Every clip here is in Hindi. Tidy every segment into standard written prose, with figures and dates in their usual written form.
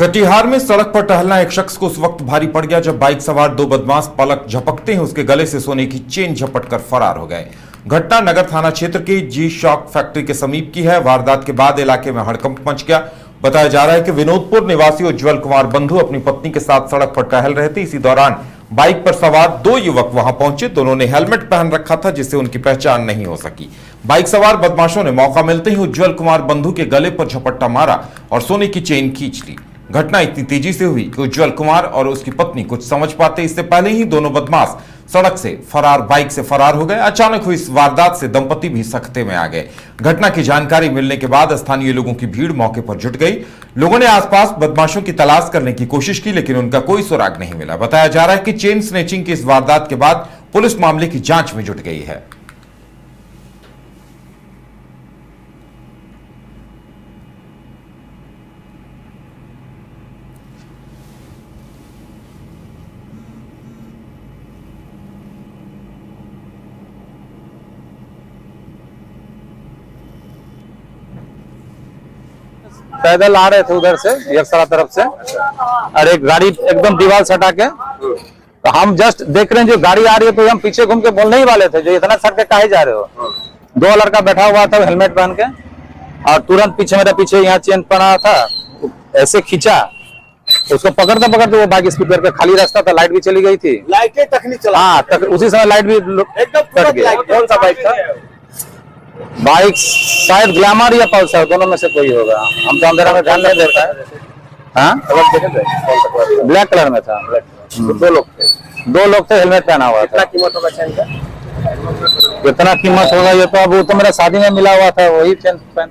कटिहार में सड़क पर टहलना एक शख्स को उस वक्त भारी पड़ गया जब बाइक सवार दो बदमाश पलक झपकते हैं उसके गले से सोने की चेन झपटकर फरार हो गए। घटना नगर थाना क्षेत्र के जी शॉक फैक्ट्री के समीप की है। वारदात के बाद इलाके में हड़कंप मच गया। बताया जा रहा है कि विनोदपुर निवासी उज्जवल कुमार बंधु अपनी पत्नी के साथ सड़क पर टहल रहे थे। इसी दौरान बाइक पर सवार दो युवक वहां पहुंचे। दोनों ने हेलमेट पहन रखा था जिससे उनकी पहचान नहीं हो सकी। बाइक सवार बदमाशों ने मौका मिलते ही उज्जवल कुमार बंधु के गले पर झपट्टा मारा और सोने की चेन खींच ली। घटना इतनी तेजी से हुई कि उज्जवल कुमार और उसकी पत्नी कुछ समझ पाते इससे पहले ही दोनों बदमाश सड़क से बाइक से फरार हो गए। अचानक हुई इस वारदात से दंपति भी सख्ते में आ गए। घटना की जानकारी मिलने के बाद स्थानीय लोगों की भीड़ मौके पर जुट गई। लोगों ने आसपास बदमाशों की तलाश करने की कोशिश की लेकिन उनका कोई सुराग नहीं मिला। बताया जा रहा है कि चेन स्नैचिंग की इस वारदात के बाद पुलिस मामले की जांच में जुट गई है। पैदल आ रहे थे उधर से यक्षरा तरफ से और एक गाड़ी एकदम दीवार सटा के, तो हम जस्ट देख रहे हैं जो गाड़ी आ रही है तो हम पीछे घूम के बोलने ही वाले थे जो इतना सट के काहे जा रहे हो। दो लड़का बैठा हुआ था हेलमेट पहन के और तुरंत पीछे मेरे पीछे यहाँ चेन पहना था, ऐसे खींचा उसको पकड़ते पकड़ते वो बाइक स्पीड करके, खाली रास्ता था, लाइट भी चली गई थी, लाइटें तक नहीं चला। हाँ उसी समय लाइट भी एकदम कट गया। कौन सा बाइक था? बाइक शायद ग्लैमर या पल्सर, दोनों में से कोई होगा। हम तो अंदर में ध्यान नहीं देता है। हाँ ब्लैक कलर में था। दो लोग थे हेलमेट पहना हुआ था। कीमत होगा चेन का? कितना कीमत होगा ये तो अब वो तो मेरा शादी में मिला हुआ था वही चेन पहन।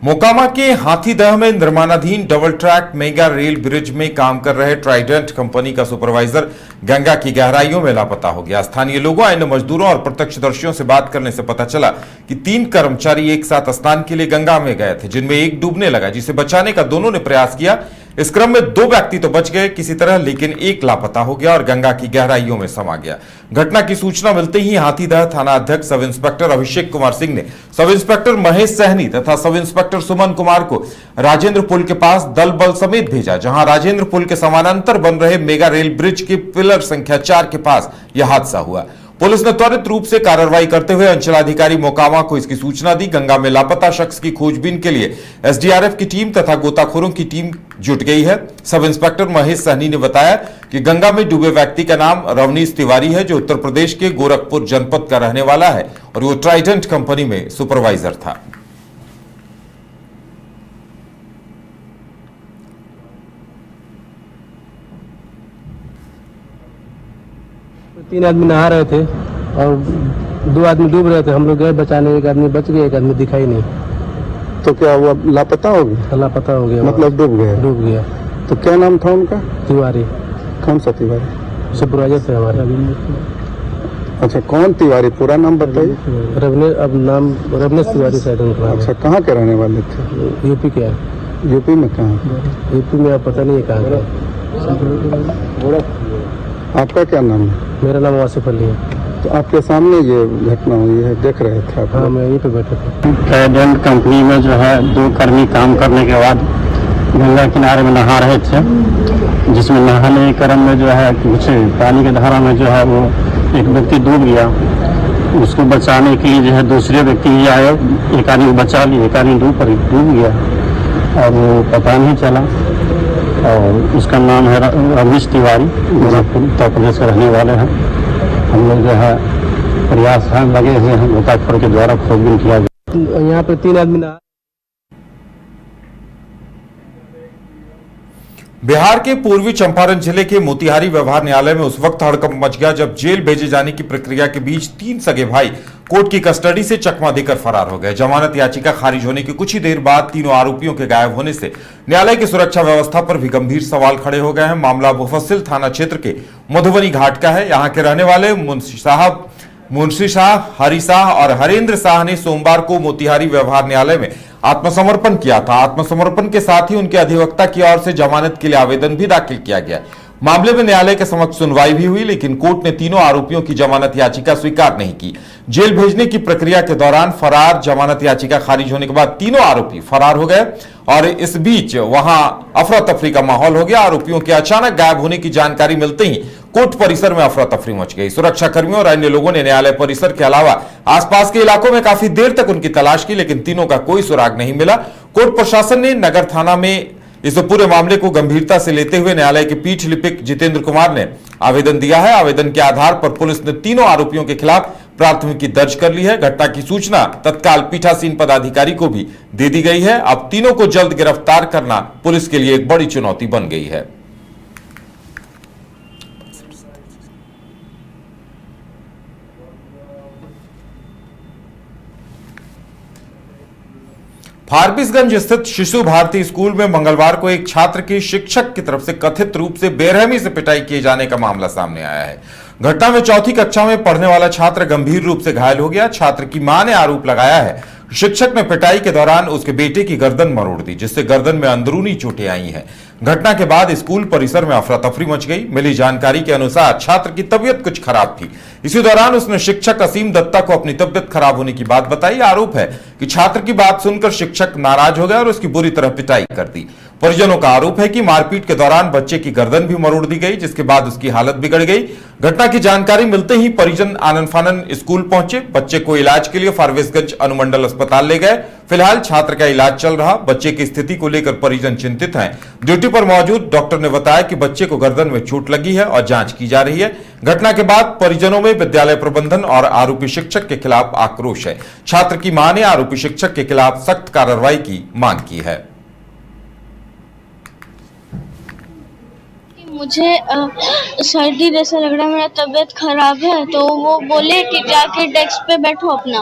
मोकामा के हाथीदह में निर्माणाधीन double track mega rail bridge में काम कर रहे ट्राइडेंट कंपनी का सुपरवाइजर गंगा की गहराइयों में लापता हो गया। स्थानीय लोगों, अन्य मजदूरों और प्रत्यक्षदर्शियों से बात करने से पता चला कि 3 कर्मचारी एक साथ स्नान के लिए गंगा में गए थे जिनमें एक डूबने लगा जिसे बचाने का दोनों ने प्रयास किया। इस क्रम में 2 व्यक्ति तो बच गए किसी तरह, लेकिन एक लापता हो गया और गंगा की गहराइयों में समा गया। घटना की सूचना मिलते ही हाथीदह थाना अध्यक्ष सब इंस्पेक्टर अभिषेक कुमार सिंह ने सब इंस्पेक्टर महेश सहनी तथा सब इंस्पेक्टर सुमन कुमार को राजेंद्र पुल के पास दल बल समेत भेजा, जहां राजेंद्र पुल के समानांतर बन रहे मेगा रेल ब्रिज के पिलर संख्या 4 के पास यह हादसा हुआ। पुलिस ने त्वरित रूप से कार्रवाई करते हुए अंचलाधिकारी मोकामा को इसकी सूचना दी। गंगा में लापता शख्स की खोजबीन के लिए एसडीआरएफ की टीम तथा गोताखोरों की टीम जुट गई है। सब इंस्पेक्टर महेश सहनी ने बताया कि गंगा में डूबे व्यक्ति का नाम रवनीश तिवारी है जो उत्तर प्रदेश के गोरखपुर जनपद का रहने वाला है और वो ट्राइडेंट कंपनी में सुपरवाइजर था। तीन आदमी नहा रहे थे और 2 आदमी डूब रहे थे। हम लोग गए बचाने, एक आदमी बच गया, एक आदमी दिखाई नहीं। तो क्या वो लापता हो गया? लापता हो गया, मतलब डूब गया। तो क्या नाम था उनका? तिवारी। कौन सा तिवारी? सुपरवाइजर थे हमारे। अच्छा, कौन तिवारी? पूरा नाम बताइए। रवनेश तिवारी शायद उनका। अच्छा, कहाँ के रहने वाले थे? यूपी के। यूपी में कहाँ? यूपी में आप पता नहीं है कहाँ का। आपका क्या नाम है? मेरा नाम वासिफ अली है। तो आपके सामने ये घटना हुई है, देख रहे थे आप? हाँ, मैं यहीं पे बैठा था। ट्राइडेंट कंपनी में जो है 2 कर्मी काम करने के बाद गंगा किनारे में नहा रहे थे, जिसमें नहाने के क्रम में जो है कुछ पानी की धारा में जो है वो एक व्यक्ति डूब गया। उसको बचाने के लिए जो है दूसरे व्यक्ति ही आए, एक आदमी बचा लिए, एक आदमी डूब गया और वो पता नहीं चला। और उसका नाम है रवनीश तिवारी, गोरखपुर उत्तर प्रदेश के रहने वाले हैं। हम लोग जो है प्रयास है लगे हुए हैं, गोताखोर के द्वारा खोजबीन किया गया। यहाँ पे 3 आदमी नहा। बिहार के पूर्वी चंपारण जिले के मोतिहारी व्यवहार न्यायालय में उस वक्त हड़कंप मच गया जब जेल भेजे जाने की प्रक्रिया के बीच 3 सगे भाई कोर्ट की कस्टडी से चकमा देकर फरार हो गए। जमानत याचिका खारिज होने के कुछ ही देर बाद तीनों आरोपियों के गायब होने से न्यायालय की सुरक्षा व्यवस्था पर भी गंभीर सवाल खड़े हो गए हैं। मामला मुफस्सिल थाना क्षेत्र के मधुबनी घाट का है। यहाँ के रहने वाले मुंशी शाह, हरि शाह और हरेंद्र शाह ने सोमवार को मोतिहारी व्यवहार न्यायालय में आत्मसमर्पण किया था। आत्मसमर्पण के साथ ही उनके अधिवक्ता की ओर से जमानत के लिए आवेदन भी दाखिल किया गया। मामले में न्यायालय के समक्ष सुनवाई भी हुई, लेकिन कोर्ट ने तीनों आरोपियों की जमानत याचिका स्वीकार नहीं की। जेल भेजने की प्रक्रिया के दौरान फरार जमानत याचिका खारिज होने के बाद तीनों आरोपी फरार हो गए और इस बीच वहां अफरा तफरी का माहौल हो गया। आरोपियों के अचानक गायब होने की जानकारी मिलते ही कोर्ट परिसर में अफरा तफरी मच गई। सुरक्षा कर्मियों और अन्य लोगों ने न्यायालय परिसर के अलावा आसपास के इलाकों में काफी देर तक उनकी तलाश की, लेकिन तीनों का कोई सुराग नहीं मिला। कोर्ट प्रशासन ने नगर थाना में इस पूरे मामले को गंभीरता से लेते हुए न्यायालय के पीठ लिपिक जितेंद्र कुमार ने आवेदन दिया है। आवेदन के आधार पर पुलिस ने तीनों आरोपियों के खिलाफ प्राथमिकी दर्ज कर ली है। घटना की सूचना तत्काल पीठासीन पदाधिकारी को भी दे दी गई है। अब तीनों को जल्द गिरफ्तार करना पुलिस के लिए एक बड़ी चुनौती बन गई है। फारबिसगंज स्थित शिशु भारती स्कूल में मंगलवार को एक छात्र की शिक्षक की तरफ से कथित रूप से बेरहमी से पिटाई किए जाने का मामला सामने आया है। घटना में चौथी कक्षा में पढ़ने वाला छात्र गंभीर रूप से घायल हो गया। छात्र की मां ने आरोप लगाया है शिक्षक ने पिटाई के दौरान उसके बेटे की गर्दन मरोड़ दी, जिससे गर्दन में अंदरूनी चोटें आई हैं। घटना के बाद स्कूल परिसर में अफरा तफरी मच गई। मिली जानकारी के अनुसार छात्र की तबीयत कुछ खराब थी। इसी दौरान उसने शिक्षक असीम दत्ता को अपनी तबीयत खराब होने की बात बताई। आरोप है कि छात्र की बात सुनकर शिक्षक नाराज हो गया और उसकी बुरी तरह पिटाई कर दी। परिजनों का आरोप है कि मारपीट के दौरान बच्चे की गर्दन भी मरोड़ दी गई, जिसके बाद उसकी हालत बिगड़ गई। घटना की जानकारी मिलते ही परिजन आनन फानन स्कूल पहुंचे। बच्चे को इलाज के लिए फारबिसगंज अनुमंडल अस्पताल ले गए। फिलहाल छात्र का इलाज चल रहा। बच्चे की स्थिति को लेकर परिजन चिंतित हैं। ड्यूटी पर मौजूद डॉक्टर ने बताया कि बच्चे को गर्दन में चोट लगी है और जांच की जा रही है। घटना के बाद परिजनों में विद्यालय प्रबंधन और आरोपी शिक्षक के खिलाफ आक्रोश है। छात्र की मां ने आरोपी शिक्षक के खिलाफ सख्त कार्रवाई की मांग की है। मुझे सर्दी जैसा लग रहा है, मेरा तबीयत खराब है, तो वो बोले कि जाके डेस्क पे बैठो अपना।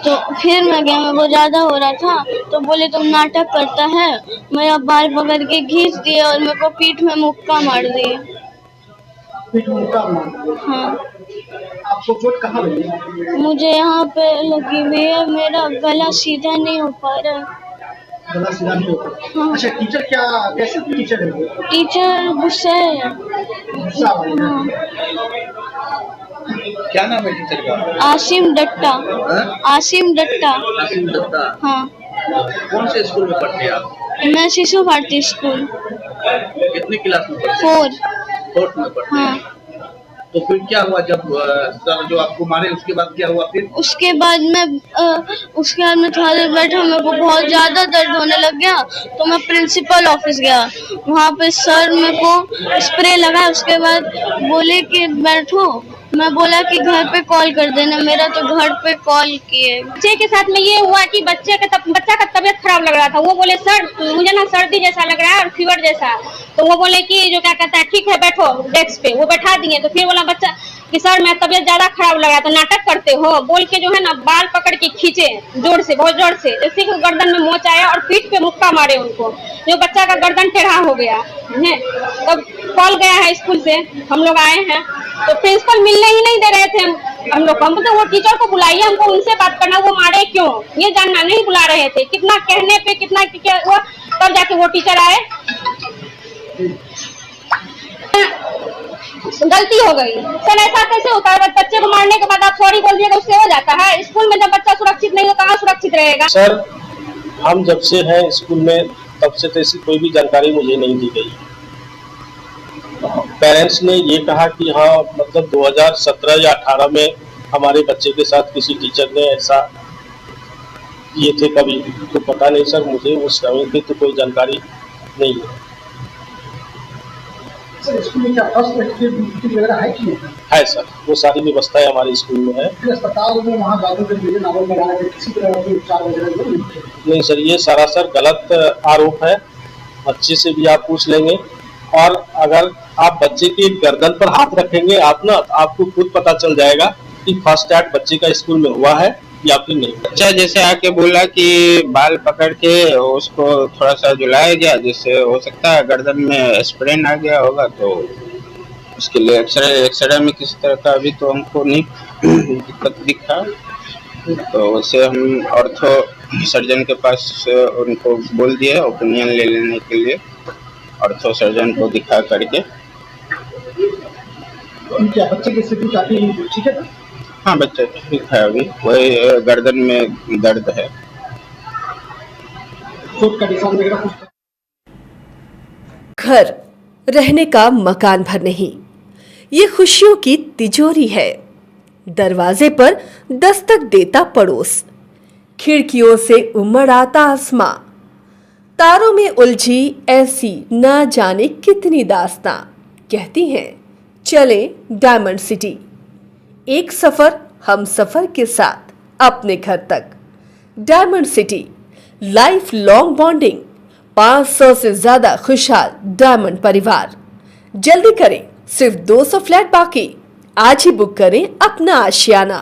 तो फिर मैं गया, मेरे को ज़्यादा हो रहा था, तो बोले तुम नाटक करता है। मेरा बाल पकड़ के खींच दिए और मेरे को पीठ में मुक्का मार दिए। हाँ। आपको चोट कहाँ लगी? मुझे यहाँ पे लगी हुई है, मेरा गला सीधा नहीं हो पा रहा है। गला सीधा नहीं होता। हाँ। अच्छा, टीचर क्या, कैसे टीचर है वो? टीचर गुस्से है। गुस्सा वाले हैं। हाँ। क्या नाम है टीचर का? आसिम दत्ता। आसिम दत्ता। आसिम दत्ता। हाँ। कौन से स्कूल में पढ़ते हैं आप? मैं शिशु भारती स्कूल कितनी क्लास में पढ़ते हैं? 4th में पढ़ते हैं। हाँ। तो फिर क्या हुआ जब सर जो आपको मारे, उसके बाद क्या हुआ फिर? उसके बाद मैं थोड़ा देर बैठा, मेरे को बहुत ज़्यादा दर्द होने लग गया, तो मैं प्रिंसिपल ऑफिस गया। वहाँ पे सर मेरे को स्प्रे लगाया, उसके बाद बोले कि बैठो। मैं बोला कि घर पे कॉल कर देना, मेरा तो घर पे कॉल किए। बच्चे के साथ में ये हुआ कि बच्चा का तबीयत खराब लग रहा था। वो बोले सर मुझे ना सर्दी जैसा लग रहा है और फीवर जैसा। तो वो बोले कि जो क्या कहता है ठीक है बैठो डेस्क पे। वो बैठा दिए। तो फिर बोला बच्चा कि सर मैं तबीयत ज्यादा खराब लग रहा है, तो नाटक करते हो बोल के जो है ना बाल पकड़ के खींचे जोर से, बहुत जोर से, जैसे कि गर्दन में मोच आया और पीठ पे मुक्का मारे उनको, जो बच्चा का गर्दन टेढ़ा हो गया है। तब कॉल गया है स्कूल से, हम लोग आए हैं, तो प्रिंसिपल मिलने ही नहीं दे रहे थे हम लोग को। हम तो वो टीचर को बुलाइए, हमको उनसे बात करना, वो मारे क्यों ये जानना, नहीं बुला रहे थे। कितना कहने पे कितना क्या हुआ, तब जाके वो टीचर आए। गलती हो गई सर, ऐसा कैसे होता है? बच्चे को मारने के बाद आप सॉरी बोल दिएगा, उससे हो जाता है? स्कूल में जब बच्चा सुरक्षित नहीं हो, कहाँ सुरक्षित रहेगा? सर हम जब से हैं स्कूल में तब से तो ऐसी कोई भी जानकारी मुझे नहीं दी गई। पेरेंट्स ने ये कहा कि हाँ मतलब 2017 या 18 में हमारे बच्चे के साथ किसी टीचर ने ऐसा किए थे कभी, तो पता नहीं सर, मुझे उस समय की तो कोई जानकारी नहीं है। सर स्कूल में क्या फर्स्ट एड वगैरह है कि नहीं? है सर, वो सारी व्यवस्थाएं हमारे स्कूल में है। फिर अस्पताल में वहाँ गाड़ियों के लिए नावल में डाला, किसी तरह के उपचार वगैरह नहीं सर, ये सारा सर गलत आरोप है। बच्चे से भी आप पूछ लेंगे, और अगर आप बच्चे के गर्दन पर हाथ रखेंगे आप ना, आपको खुद पता चल जाएगा कि फर्स्ट एड बच्चे का स्कूल में हुआ है या फिर नहीं। बच्चा जैसे आके बोला कि बाल पकड़ के उसको थोड़ा सा झुलाया गया, जिससे हो सकता है गर्दन में स्प्रेन आ गया होगा, तो उसके लिए एक्सरे में किसी तरह का अभी तो हमको नहीं दिक्कत दिखा, तो उसे हम ऑर्थो सर्जन के पास उनको बोल दिए ओपिनियन ले लेने के लिए। ऑर्थो सर्जन को दिखा करके क्या बच्चे की स्थिति काफी ठीक है ना? हाँ बच्चा ठीक है, अभी वही गर्दन में दर्द है। चोट का निशान वगैरह कुछ? घर रहने का मकान भर नहीं, ये खुशियों की तिजोरी है। दरवाजे पर दस्तक देता पड़ोस, खिड़कियों से उमड़ आता आसमां, तारों में उलझी ऐसी ना जाने कितनी दास्तां। कहती हैं चले डायमंड सिटी, एक सफर हम सफर के साथ अपने घर तक। Diamond city, life long bonding, 500 से ज्यादा खुशहाल डायमंड परिवार। जल्दी करें, सिर्फ 200 फ्लैट बाकी। आज ही बुक करें अपना आशियाना।